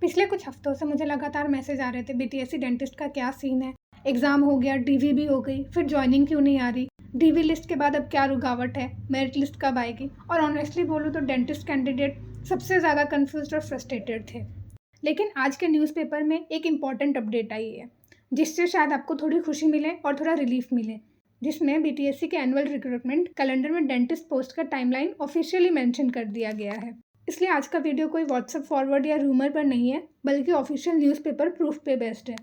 पिछले कुछ हफ्तों से मुझे लगातार मैसेज आ रहे थे बीटीएससी डेंटिस्ट का क्या सीन है। एग्ज़ाम हो गया, डीवी भी हो गई, फिर ज्वाइनिंग क्यों नहीं आ रही, डीवी लिस्ट के बाद अब क्या रुकावट है, मेरिट लिस्ट कब आएगी। और ऑनेस्टली बोलूँ तो डेंटिस्ट कैंडिडेट सबसे ज़्यादा कन्फ्यूज और फ्रस्ट्रेटेड थे। लेकिन आज के न्यूज़पेपर में एक इम्पॉर्टेंट अपडेट आई है जिससे शायद आपको थोड़ी खुशी मिले और थोड़ा रिलीफ मिले, जिसमें बीटीएससी के एनुअल रिक्रूटमेंट कैलेंडर में डेंटिस्ट पोस्ट का टाइमलाइन ऑफिशियली मेंशन कर दिया गया है। इसलिए आज का वीडियो कोई व्हाट्सएप फॉरवर्ड या रूमर पर नहीं है, बल्कि ऑफिशियल न्यूज़पेपर प्रूफ पे बेस्ड है।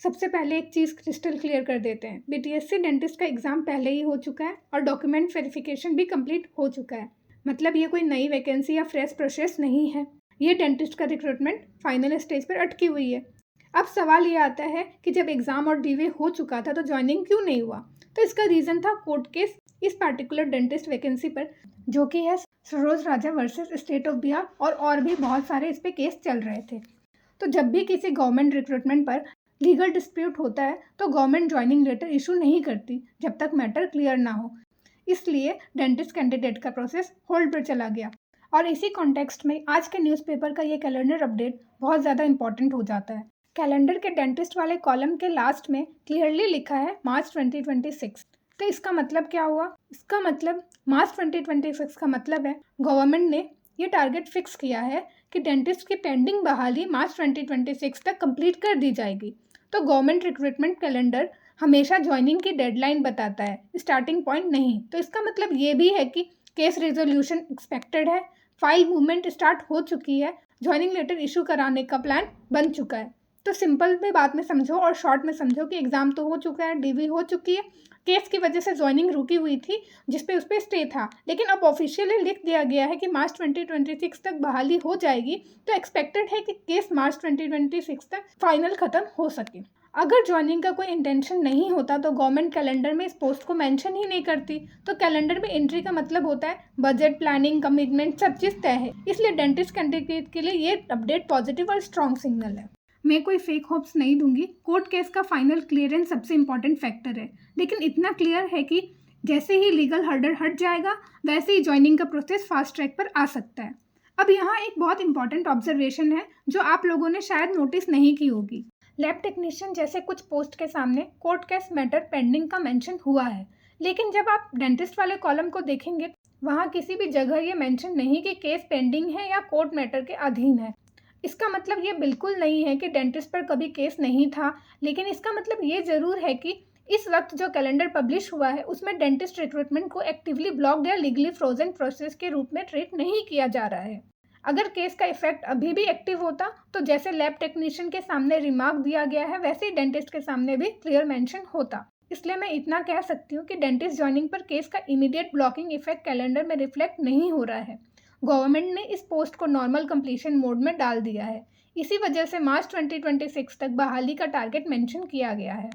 सबसे पहले एक चीज़ क्रिस्टल क्लियर कर देते हैं, बीटीएससी डेंटिस्ट का एग्ज़ाम पहले ही हो चुका है और डॉक्यूमेंट वेरिफिकेशन भी कंप्लीट हो चुका है। मतलब ये कोई नई वैकेंसी या फ्रेश प्रोसेस नहीं है। ये डेंटिस्ट का रिक्रूटमेंट फाइनल स्टेज पर अटकी हुई है। अब सवाल ये आता है कि जब एग्ज़ाम और डीवी हो चुका था तो ज्वाइनिंग क्यों नहीं हुआ। तो इसका रीज़न था कोर्ट केस इस पार्टिकुलर डेंटिस्ट वैकेंसी पर, जो कि है सरोज राजा वर्सेस स्टेट ऑफ बिहार, और भी बहुत सारे इस पे केस चल रहे थे। तो जब भी किसी गवर्नमेंट रिक्रूटमेंट पर लीगल डिस्प्यूट होता है तो गवर्नमेंट ज्वाइनिंग लेटर इशू नहीं करती जब तक मैटर क्लियर ना हो। इसलिए डेंटिस्ट कैंडिडेट का प्रोसेस होल्ड पर चला गया। और इसी कॉन्टेक्स्ट में आज के न्यूज़पेपर का ये कैलेंडर अपडेट बहुत ज़्यादा इंपॉर्टेंट हो जाता है। कैलेंडर के डेंटिस्ट वाले कॉलम के लास्ट में क्लियरली लिखा है मार्च 2026। तो इसका मतलब क्या हुआ? इसका मतलब मार्च 2026 का मतलब है गवर्नमेंट ने ये टारगेट फिक्स किया है कि डेंटिस्ट की पेंडिंग बहाली मार्च 2026 तक कंप्लीट कर दी जाएगी। तो गवर्नमेंट रिक्रूटमेंट कैलेंडर हमेशा ज्वाइनिंग की डेडलाइन बताता है, स्टार्टिंग पॉइंट नहीं। तो इसका मतलब ये भी है कि केस रिजोल्यूशन एक्सपेक्टेड है, फाइल मूवमेंट स्टार्ट हो चुकी है, ज्वाइनिंग लेटर इशू कराने का प्लान बन चुका है। तो सिंपल में बात में समझो और शॉर्ट में समझो कि एग्ज़ाम तो हो चुका है, डीवी हो चुकी है, केस की वजह से ज्वाइनिंग रुकी हुई थी जिस पे उस पर स्टे था, लेकिन अब ऑफिशियली लिख दिया गया है कि मार्च 2026 तक बहाली हो जाएगी। तो एक्सपेक्टेड है कि केस मार्च 2026 तक फाइनल ख़त्म हो सके। अगर ज्वाइनिंग का कोई इंटेंशन नहीं होता तो गवर्नमेंट कैलेंडर में इस पोस्ट को मेंशन ही नहीं करती। तो कैलेंडर में एंट्री का मतलब होता है बजट, प्लानिंग, कमिटमेंट, सब चीज़ तय है। इसलिए डेंटिस्ट कैंडिडेट के लिए ये अपडेट पॉजिटिव और स्ट्रॉन्ग सिग्नल है। मैं कोई फेक होप्स नहीं दूंगी। कोर्ट केस का फाइनल क्लियरेंस सबसे इंपॉर्टेंट फैक्टर है, लेकिन इतना क्लियर है कि जैसे ही लीगल हर्डल हट जाएगा वैसे ही ज्वाइनिंग का प्रोसेस फास्ट ट्रैक पर आ सकता है। अब यहाँ एक बहुत इंपॉर्टेंट ऑब्जर्वेशन है जो आप लोगों ने शायद नोटिस नहीं की होगी। लैब टेक्नीशियन जैसे कुछ पोस्ट के सामने कोर्ट केस मैटर पेंडिंग का मेंशन हुआ है, लेकिन जब आप डेंटिस्ट वाले कॉलम को देखेंगे वहाँ किसी भी जगह ये मेंशन नहीं कि केस पेंडिंग है या कोर्ट मैटर के अधीन है। इसका मतलब ये बिल्कुल नहीं है कि डेंटिस्ट पर कभी केस नहीं था, लेकिन इसका मतलब ये ज़रूर है कि इस वक्त जो कैलेंडर पब्लिश हुआ है उसमें डेंटिस्ट रिक्रूटमेंट को एक्टिवली ब्लॉक्ड या लीगली फ्रोजन प्रोसेस के रूप में ट्रीट नहीं किया जा रहा है। अगर केस का इफेक्ट अभी भी एक्टिव होता तो जैसे लैब टेक्नीशियन के सामने रिमार्क दिया गया है वैसे ही डेंटिस्ट के सामने भी क्लियर मेंशन होता। इसलिए मैं इतना कह सकती हूँ कि डेंटिस्ट ज्वाइनिंग पर केस का इमीडिएट ब्लॉकिंग इफेक्ट कैलेंडर में रिफ्लेक्ट नहीं हो रहा है। गवर्नमेंट ने इस पोस्ट को नॉर्मल कंप्लीशन मोड में डाल दिया है। इसी वजह से मार्च 2026 तक बहाली का टारगेट मेंशन किया गया है।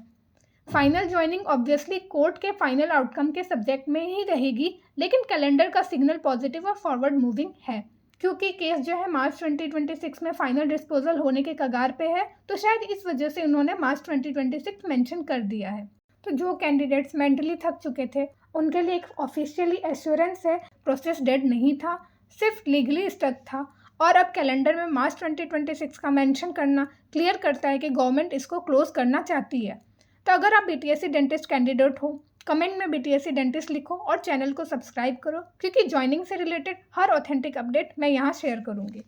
फाइनल ज्वाइनिंग ऑब्वियसली कोर्ट के फाइनल आउटकम के सब्जेक्ट में ही रहेगी, लेकिन कैलेंडर का सिग्नल पॉजिटिव और फॉरवर्ड मूविंग है। क्योंकि केस जो है मार्च 2026 में फाइनल डिस्पोजल होने के कगार पे है, तो शायद इस वजह से उन्होंने मार्च 2026 मेंशन कर दिया है। तो जो कैंडिडेट्स मेंटली थक चुके थे उनके लिए एक ऑफिशियली एश्योरेंस है, प्रोसेस डेड नहीं था, सिर्फ लीगली स्टक था। और अब कैलेंडर में मार्च 2026 का मेंशन करना क्लियर करता है कि गवर्नमेंट इसको क्लोज करना चाहती है। तो अगर आप बीटीएससी डेंटिस्ट कैंडिडेट हो, कमेंट में बीटीएससी डेंटिस्ट लिखो और चैनल को सब्सक्राइब करो, क्योंकि ज्वाइनिंग से रिलेटेड हर ऑथेंटिक अपडेट मैं यहाँ शेयर करूँगी।